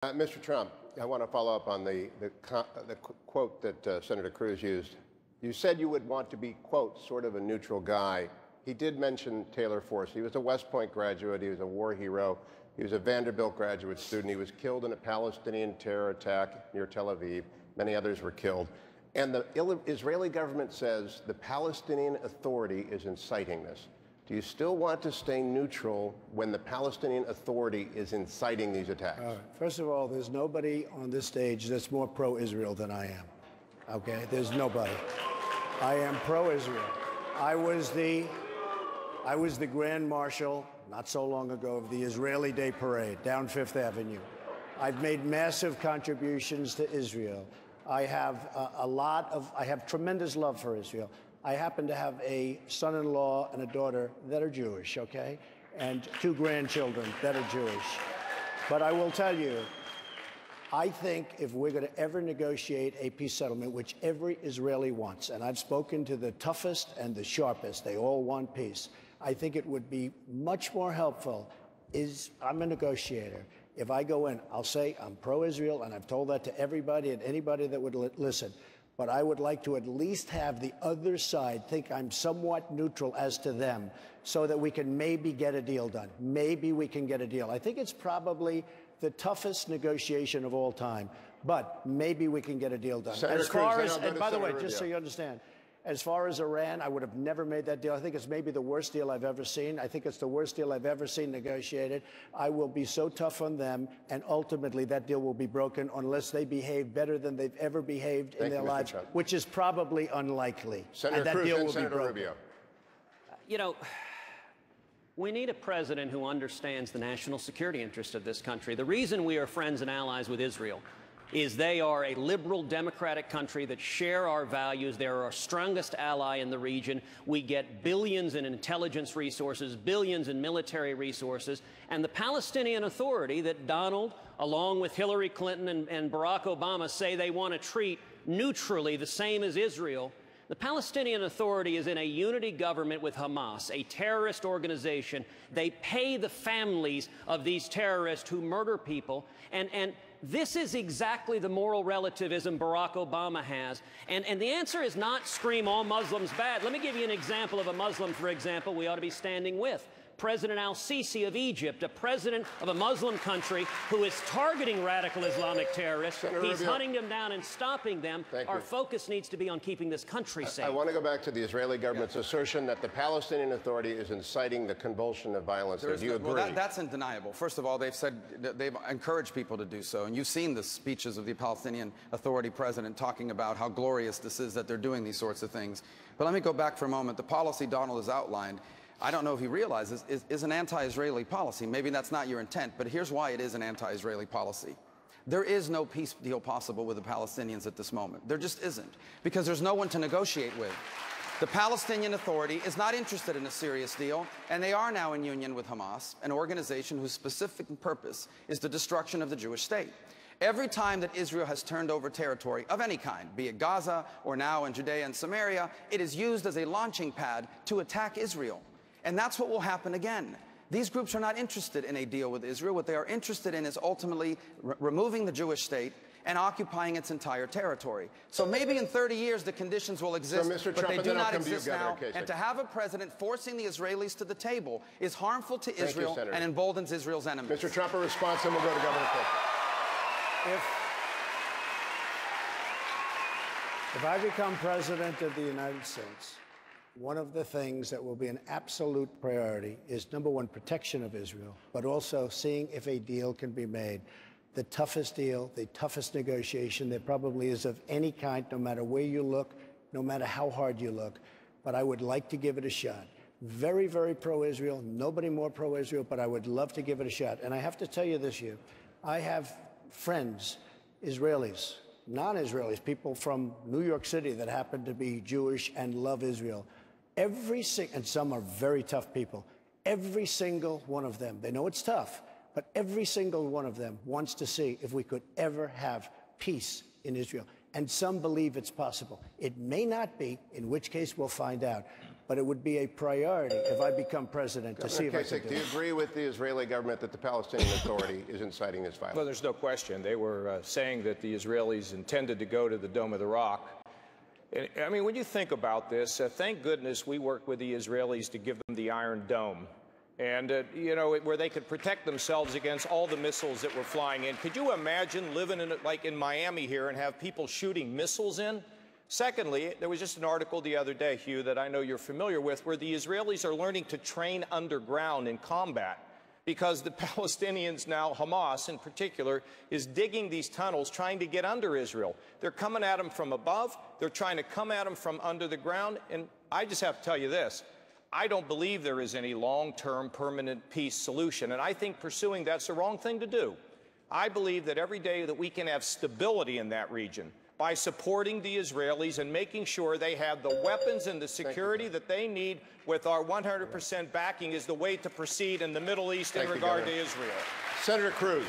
Mr. Trump, I want to follow up on the quote that Senator Cruz used. You said you would want to be, quote, sort of a neutral guy. He did mention Taylor Force. He was a West Point graduate. He was a war hero. He was a Vanderbilt graduate student. He was killed in a Palestinian terror attack near Tel Aviv. Many others were killed. And the Israeli government says the Palestinian Authority is inciting this. Do you still want to stay neutral when the Palestinian Authority is inciting these attacks? First of all, there's nobody on this stage that's more pro-Israel than I am. Okay? There's nobody. I am pro-Israel. I was the Grand Marshal not so long ago of the Israeli Day Parade down Fifth Avenue. I've made massive contributions to Israel. I have I have tremendous love for Israel. I happen to have a son-in-law and a daughter that are Jewish, okay? And 2 grandchildren that are Jewish. But I will tell you, I think if we're going to ever negotiate a peace settlement, which every Israeli wants, and I've spoken to the toughest and the sharpest, they all want peace, I think it would be much more helpful. I'm a negotiator. If I go in, I'll say I'm pro-Israel, and I've told that to everybody and anybody that would listen. But I would like to at least have the other side think I'm somewhat neutral as to them so that we can maybe get a deal done. Maybe we can get a deal. I think it's probably the toughest negotiation of all time, but maybe we can get a deal done. Senator as far Cruz, as, and by the way, just so you understand, as far as Iran, I would have never made that deal. I think it's maybe the worst deal I've ever seen. I think it's the worst deal I've ever seen negotiated. I will be so tough on them, and ultimately that deal will be broken unless they behave better than they've ever behaved in their lives, which is probably unlikely. Senator and that Cruz deal and will Senator be broken. Rubio. You know, we need a president who understands the national security interest of this country. The reason we are friends and allies with Israel is they are a liberal democratic country that share our values. They're our strongest ally in the region. We get billions in intelligence resources, billions in military resources. And the Palestinian Authority that Donald, along with Hillary Clinton and Barack Obama, say they want to treat neutrally the same as Israel. The Palestinian Authority is in a unity government with Hamas, a terrorist organization. They pay the families of these terrorists who murder people. And this is exactly the moral relativism Barack Obama has. And the answer is not scream all Muslims bad. Let me give you an example of a Muslim, for example, we ought to be standing with. President al-Sisi of Egypt, a president of a Muslim country who is targeting radical Islamic terrorists. He's hunting them down and stopping them. Our focus needs to be on keeping this country safe. I want to go back to the Israeli government's assertion that the Palestinian Authority is inciting the convulsion of violence. Do you agree? Well, that's undeniable. First of all, they've said they've encouraged people to do so. And you've seen the speeches of the Palestinian Authority president talking about how glorious this is that they're doing these sorts of things. But let me go back for a moment. The policy Donald has outlined, I don't know if he realizes, is an anti-Israeli policy. Maybe that's not your intent, but here's why it is an anti-Israeli policy. There is no peace deal possible with the Palestinians at this moment. There just isn't, because there's no one to negotiate with. The Palestinian Authority is not interested in a serious deal, and they are now in union with Hamas, an organization whose specific purpose is the destruction of the Jewish state. Every time that Israel has turned over territory of any kind, be it Gaza or now in Judea and Samaria, it is used as a launching pad to attack Israel. And that's what will happen again. These groups are not interested in a deal with Israel. What they are interested in is ultimately removing the Jewish state and occupying its entire territory. So maybe in 30 years the conditions will exist, but they do not exist now. And to have a president forcing the Israelis to the table is harmful to Israel and emboldens Israel's enemies. Mr. Trump, a response, and we'll go to Governor Cook. If I become president of the United States, one of the things that will be an absolute priority is, number one, protection of Israel, but also seeing if a deal can be made. The toughest deal, the toughest negotiation there probably is of any kind, no matter where you look, no matter how hard you look. But I would like to give it a shot. Very, very pro-Israel, nobody more pro-Israel, but I would love to give it a shot. And I have to tell you this, I have friends, Israelis, non-Israelis, people from New York City that happen to be Jewish and love Israel. And some are very tough people. Every single one of them, they know it's tough, but every single one of them wants to see if we could ever have peace in Israel. And some believe it's possible. It may not be, in which case we'll find out. but it would be a priority if I become president to see if I can do you agree with the Israeli government that the Palestinian Authority is inciting this violence? Well, there's no question. They were saying that the Israelis intended to go to the Dome of the Rock. I mean, when you think about this, thank goodness we worked with the Israelis to give them the Iron Dome. And, you know, where they could protect themselves against all the missiles that were flying in. Could you imagine living like in Miami here and have people shooting missiles in? Secondly, there was just an article the other day, Hugh, that I know you're familiar with, where the Israelis are learning to train underground in combat because the Palestinians now, Hamas in particular, is digging these tunnels trying to get under Israel. They're coming at them from above. They're trying to come at them from under the ground. And I just have to tell you this. I don't believe there is any long-term permanent peace solution, and I think pursuing that's the wrong thing to do. I believe that every day that we can have stability in that region by supporting the Israelis and making sure they have the weapons and the security that they need with our 100% backing is the way to proceed in the Middle East in regard to Israel. Senator Cruz.